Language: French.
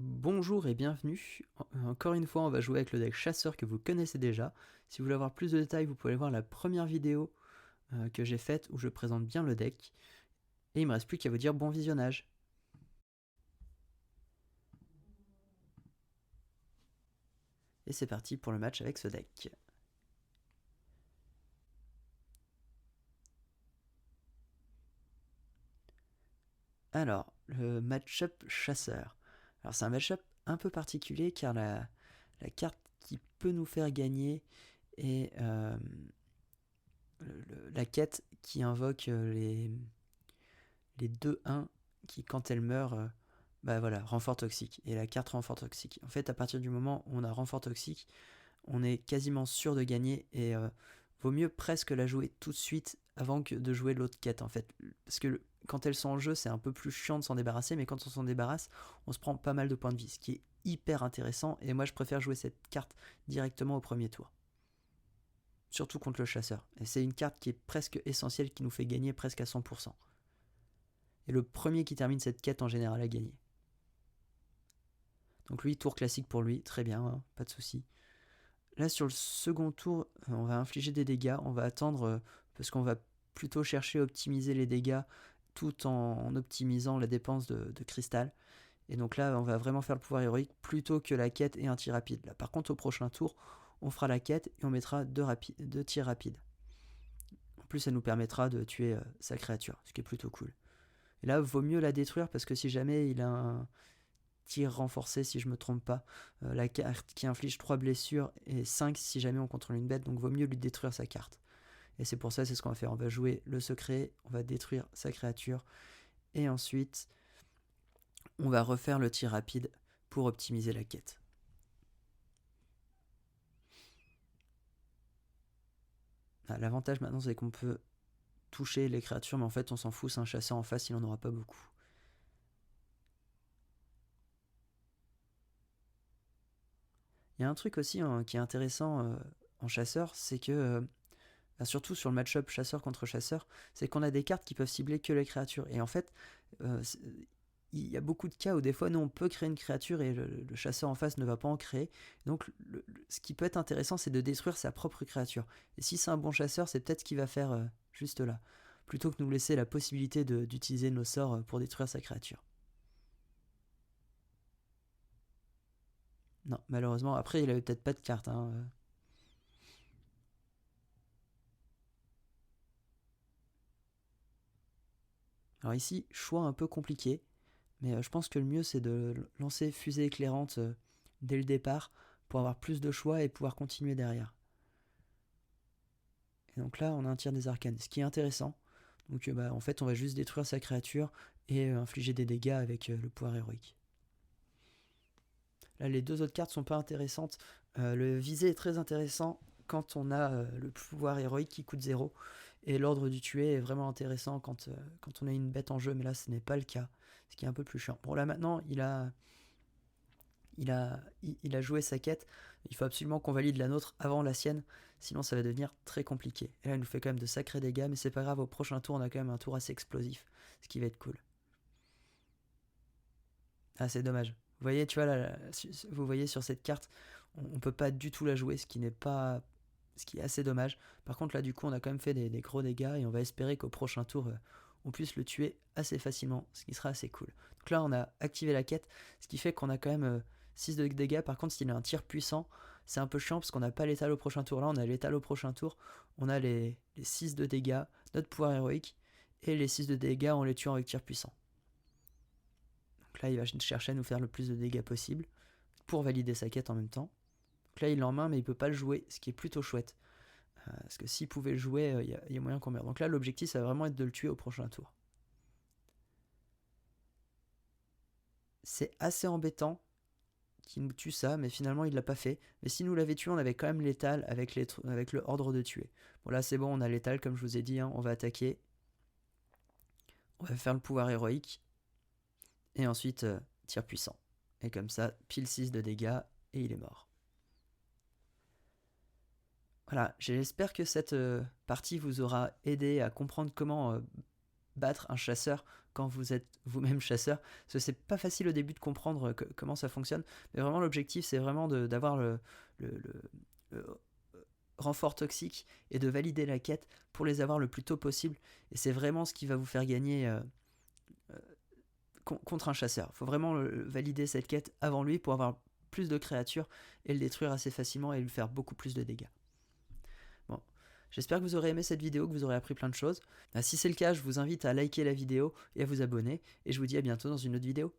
Bonjour et bienvenue. Encore une fois, on va jouer avec le deck chasseur que vous connaissez déjà. Si vous voulez avoir plus de détails, vous pouvez aller voir la première vidéo que j'ai faite où je présente bien le deck. Et il me reste plus qu'à vous dire bon visionnage. Et c'est parti pour le match avec ce deck. Alors, le match-up chasseur. Alors c'est un match-up un peu particulier car la carte qui peut nous faire gagner est la quête qui invoque les 2-1 qui, quand elle meurt, bah voilà, renfort toxique. Et la carte renfort toxique. En fait, à partir du moment où on a renfort toxique, on est quasiment sûr de gagner et vaut mieux presque la jouer tout de suite avant que de jouer l'autre quête en fait. Parce que quand elles sont en jeu, c'est un peu plus chiant de s'en débarrasser, mais quand on s'en débarrasse, on se prend pas mal de points de vie, ce qui est hyper intéressant. Et moi, je préfère jouer cette carte directement au premier tour. Surtout contre le chasseur. Et c'est une carte qui est presque essentielle, qui nous fait gagner presque à 100%. Et le premier qui termine cette quête en général a gagné. Donc lui, tour classique pour lui, très bien, hein, pas de souci. Là, sur le second tour, on va infliger des dégâts, on va attendre, parce qu'on va plutôt chercher à optimiser les dégâts tout en optimisant la dépense de cristal. Et donc là, on va vraiment faire le pouvoir héroïque plutôt que la quête et un tir rapide. Là, par contre, au prochain tour, on fera la quête et on mettra deux tirs rapides. En plus, ça nous permettra de tuer sa créature, ce qui est plutôt cool. Et là, vaut mieux la détruire parce que si jamais il a un tir renforcé, si je me trompe pas, la carte qui inflige 3 blessures et 5 si jamais on contrôle une bête, donc vaut mieux lui détruire sa carte. Et c'est pour ça, c'est ce qu'on va faire. On va jouer le secret, on va détruire sa créature, et ensuite, on va refaire le tir rapide pour optimiser la quête. Ah, l'avantage maintenant, c'est qu'on peut toucher les créatures, mais en fait, on s'en fout, c'est un chasseur en face, il en aura pas beaucoup. Il y a un truc aussi qui est intéressant en chasseur, c'est que surtout sur le match-up chasseur contre chasseur, c'est qu'on a des cartes qui peuvent cibler que les créatures. Et en fait, il y a beaucoup de cas où des fois, nous, on peut créer une créature et le chasseur en face ne va pas en créer. Donc, ce qui peut être intéressant, c'est de détruire sa propre créature. Et si c'est un bon chasseur, c'est peut-être ce qu'il va faire juste là. Plutôt que de nous laisser la possibilité d'utiliser nos sorts pour détruire sa créature. Non, malheureusement, après, il avait peut-être pas de carte. Hein. Alors ici, choix un peu compliqué. Mais je pense que le mieux, c'est de lancer fusée éclairante dès le départ pour avoir plus de choix et pouvoir continuer derrière. Et donc là, on a un tir des arcanes, ce qui est intéressant. Donc en fait, on va juste détruire sa créature et infliger des dégâts avec le pouvoir héroïque. Là, les deux autres cartes sont pas intéressantes. Le visé est très intéressant quand on a le pouvoir héroïque qui coûte 0. Et l'ordre du tuer est vraiment intéressant quand on a une bête en jeu, mais là, ce n'est pas le cas. Ce qui est un peu plus chiant. Bon, là maintenant, il a joué sa quête. Il faut absolument qu'on valide la nôtre avant la sienne, sinon ça va devenir très compliqué. Et là, il nous fait quand même de sacrés dégâts, mais c'est pas grave, au prochain tour, on a quand même un tour assez explosif, ce qui va être cool. Ah, c'est dommage. Vous voyez, tu vois, là, vous voyez sur cette carte, on peut pas du tout la jouer, ce qui est assez dommage. Par contre, là, du coup, on a quand même fait des gros dégâts et on va espérer qu'au prochain tour, on puisse le tuer assez facilement, ce qui sera assez cool. Donc là, on a activé la quête, ce qui fait qu'on a quand même 6 de dégâts. Par contre, s'il a un tir puissant, c'est un peu chiant parce qu'on n'a pas l'étal au prochain tour. Là, on a l'étal au prochain tour. On a les 6 de dégâts, notre pouvoir héroïque, et les 6 de dégâts en les tuant avec tir puissant. Donc là, il va chercher à nous faire le plus de dégâts possible pour valider sa quête en même temps. Donc là, il l'a en main, mais il peut pas le jouer, ce qui est plutôt chouette. Parce que s'il pouvait le jouer, il y a moyen qu'on meure. Donc là, l'objectif, ça va vraiment être de le tuer au prochain tour. C'est assez embêtant qu'il nous tue ça, mais finalement, il l'a pas fait. Mais si nous l'avait tué, on avait quand même l'étal avec le ordre de tuer. Bon, là, c'est bon, on a l'étal, comme je vous ai dit, hein, on va attaquer. On va faire le pouvoir héroïque. Et ensuite, tir puissant. Et comme ça, pile 6 de dégâts, et il est mort. Voilà, j'espère que cette partie vous aura aidé à comprendre comment battre un chasseur quand vous êtes vous-même chasseur, parce que c'est pas facile au début de comprendre comment ça fonctionne, mais vraiment l'objectif c'est vraiment d'avoir le renfort toxique et de valider la quête pour les avoir le plus tôt possible, et c'est vraiment ce qui va vous faire gagner contre un chasseur. Il faut vraiment valider cette quête avant lui pour avoir plus de créatures et le détruire assez facilement et lui faire beaucoup plus de dégâts. Bon, j'espère que vous aurez aimé cette vidéo, que vous aurez appris plein de choses. Si c'est le cas, je vous invite à liker la vidéo et à vous abonner, et je vous dis à bientôt dans une autre vidéo.